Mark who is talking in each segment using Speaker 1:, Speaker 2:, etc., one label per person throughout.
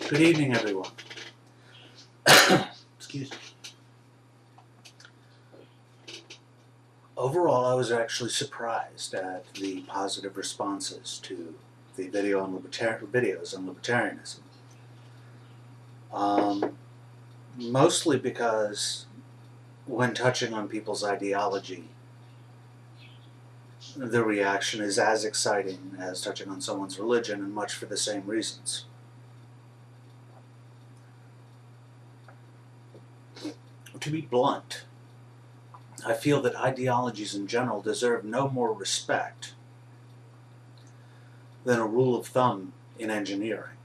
Speaker 1: Good evening, everyone. Excuse me. Overall, I was actually surprised at the positive responses to the videos on libertarianism. Mostly because when touching on people's ideology, the reaction is as exciting as touching on someone's religion, and much for the same reasons. To be blunt, I feel that ideologies in general deserve no more respect than a rule of thumb in engineering.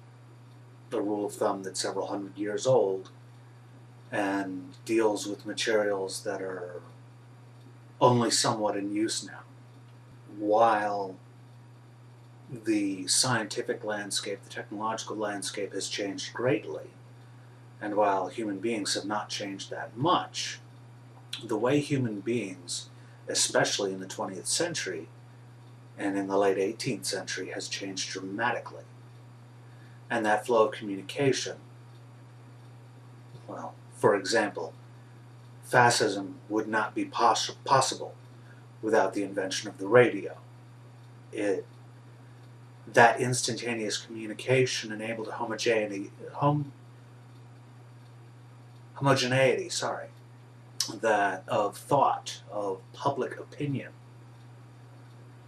Speaker 1: A rule of thumb that's several hundred years old and deals with materials that are only somewhat in use now. While the scientific landscape, the technological landscape has changed greatly, and while human beings have not changed that much, the way human beings, especially in the 20th century and in the late 18th century, has changed dramatically. And that flow of communication, well, for example, fascism would not be possible without the invention of the radio. That instantaneous communication enabled a homogeneity, that of thought, of public opinion,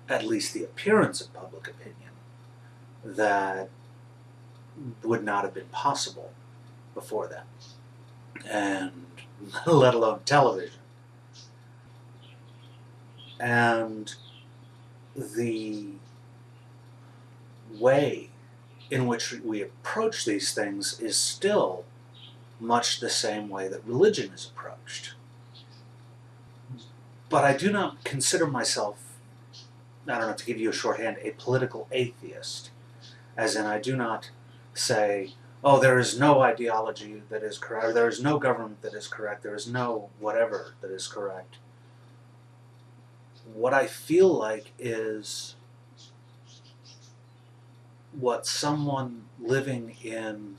Speaker 1: at least the appearance of public opinion, that would not have been possible before that, and let alone television. And the way in which we approach these things is still much the same way that religion is approached. But I do not consider myself, I don't know, to give you a shorthand, a political atheist. As in, I do not say, oh, there is no ideology that is correct, or there is no government that is correct, there is no whatever that is correct. What I feel like is what someone living in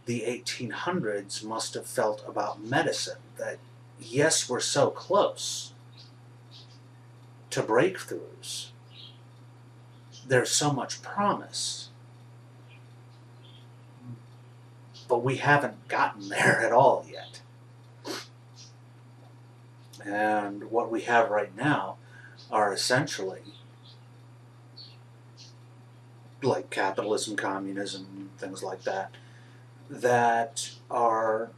Speaker 1: the 1800s must have felt about medicine, that yes, we're so close to breakthroughs. There's so much promise, but we haven't gotten there at all yet. And what we have right now are essentially like capitalism, communism, things like that, that are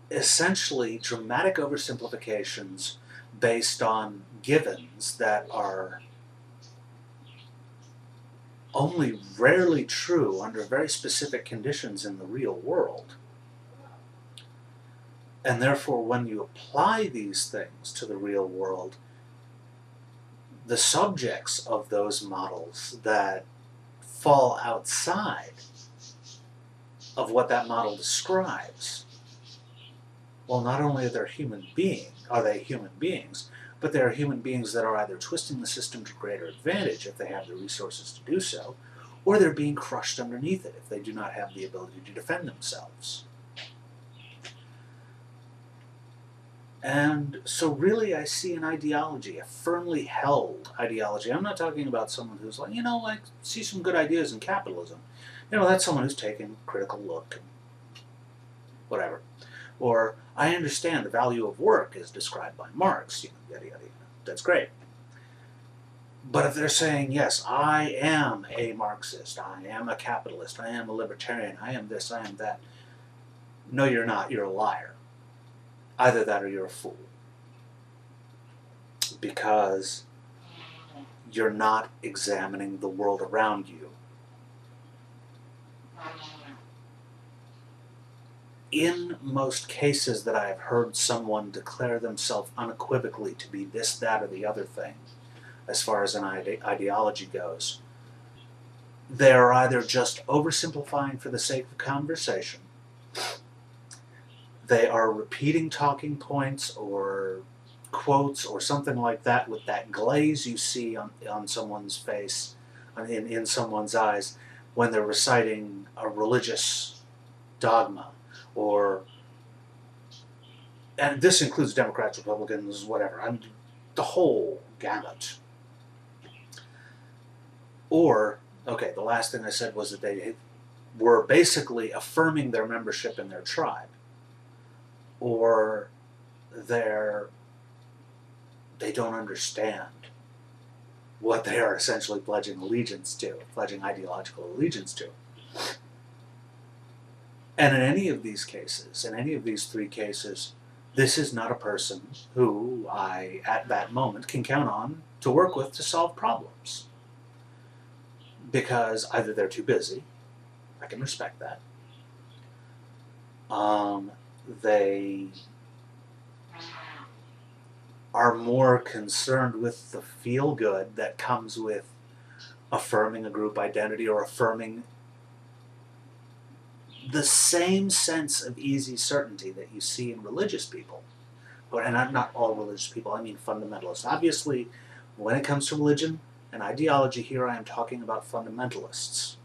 Speaker 1: essentially dramatic oversimplifications based on givens that are only rarely true under very specific conditions in the real world. And therefore, when you apply these things to the real world, the subjects of those models that fall outside of what that model describes, well, not only are they human beings, but they are human beings that are either twisting the system to greater advantage if they have the resources to do so, or they're being crushed underneath it if they do not have the ability to defend themselves. And so really I see an ideology, a firmly held ideology. I'm not talking about someone who's like, I see some good ideas in capitalism. That's someone who's taken a critical look and whatever. Or, I understand the value of work as described by Marx, yada, yada, yada. That's great. But if they're saying, yes, I am a Marxist, I am a capitalist, I am a libertarian, I am this, I am that. No, you're not. You're a liar. Either that or you're a fool. Because you're not examining the world around you. In most cases that I have heard someone declare themselves unequivocally to be this, that, or the other thing, as far as an ideology goes, they're either just oversimplifying for the sake of conversation, they are repeating talking points or quotes or something like that with that glaze you see on someone's face, in someone's eyes, when they're reciting a religious dogma, and this includes Democrats, Republicans, whatever, the whole gamut. Or, okay, the last thing I said was that they were basically affirming their membership in their tribe, or they don't understand what they are essentially pledging ideological allegiance to. And in any of these cases, in any of these three cases, this is not a person who I, at that moment, can count on to work with to solve problems. Because either they're too busy, I can respect that, they are more concerned with the feel-good that comes with affirming a group identity or affirming the same sense of easy certainty that you see in religious people. And not all religious people, I mean fundamentalists. Obviously, when it comes to religion and ideology, here I am talking about fundamentalists.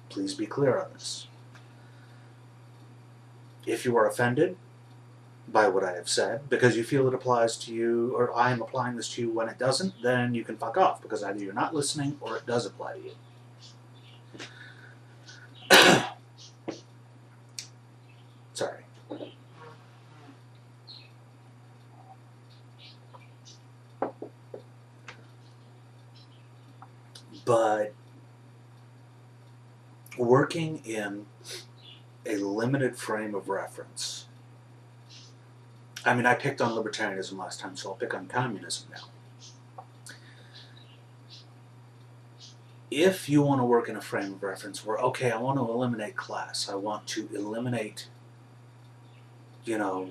Speaker 1: Please be clear on this. If you are offended by what I have said, because you feel it applies to you, or I am applying this to you when it doesn't, then you can fuck off, because either you're not listening or it does apply to you. Sorry. But working in a limited frame of reference, I mean, I picked on libertarianism last time, so I'll pick on communism now. If you want to work in a frame of reference where, okay, I want to eliminate class, I want to eliminate, the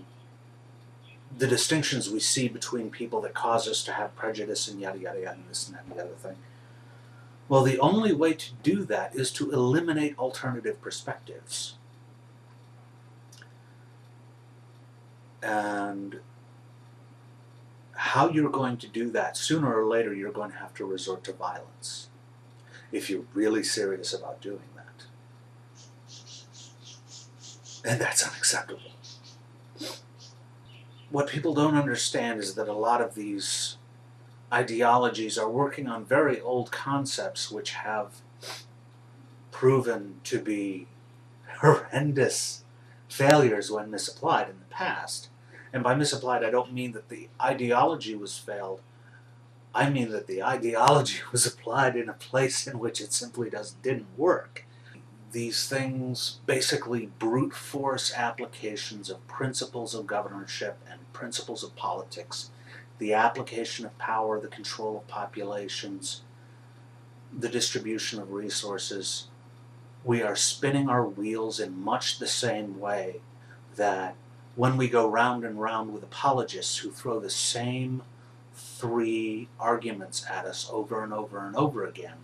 Speaker 1: distinctions we see between people that cause us to have prejudice and yada, yada, yada, and this and that and the other thing. Well, the only way to do that is to eliminate alternative perspectives. And how you're going to do that, sooner or later you're going to have to resort to violence if you're really serious about doing that. And that's unacceptable. What people don't understand is that a lot of these ideologies are working on very old concepts which have proven to be horrendous failures when misapplied in the past. And by misapplied, I don't mean that the ideology was failed. I mean that the ideology was applied in a place in which it simply didn't work. These things basically brute force applications of principles of governorship and principles of politics, the application of power, the control of populations, the distribution of resources. We are spinning our wheels in much the same way that when we go round and round with apologists who throw the same three arguments at us over and over and over again,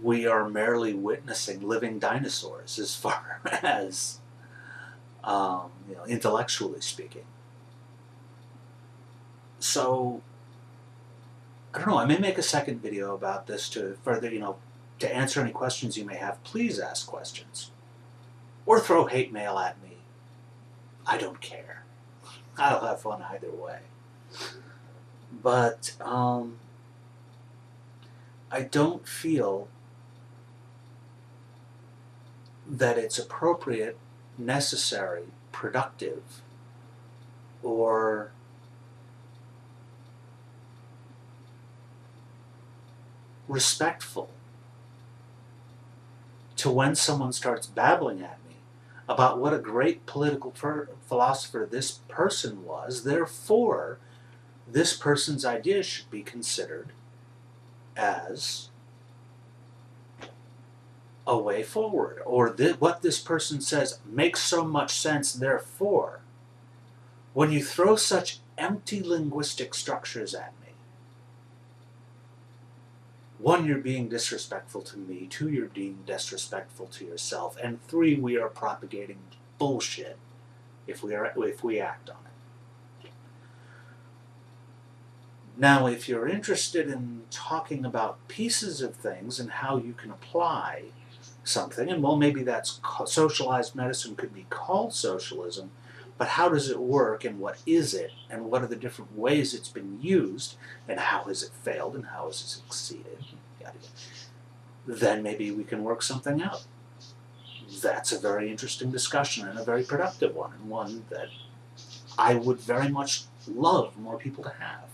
Speaker 1: we are merely witnessing living dinosaurs as far as intellectually speaking. So I don't know, I may make a second video about this to further, to answer any questions you may have. Please ask questions. Or throw hate mail at me. I don't care. I'll have fun either way. But I don't feel that it's appropriate, necessary, productive, or respectful to when someone starts babbling at me about what a great political philosopher this person was, therefore this person's ideas should be considered as a way forward, or what this person says makes so much sense, therefore. When you throw such empty linguistic structures at me, one, you're being disrespectful to me, two, you're being disrespectful to yourself, and three, we are propagating bullshit if we act on it. Now, if you're interested in talking about pieces of things and how you can apply something, and well, maybe that's socialized medicine could be called socialism, but how does it work and what is it and what are the different ways it's been used and how has it failed and how has it succeeded, then maybe we can work something out. That's a very interesting discussion and a very productive one, and one that I would very much love more people to have.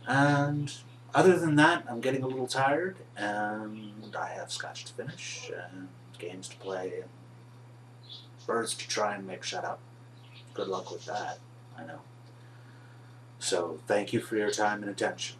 Speaker 1: And other than that, I'm getting a little tired, and I have scotch to finish, and games to play, and birds to try and make shut up. Good luck with that, I know. So thank you for your time and attention.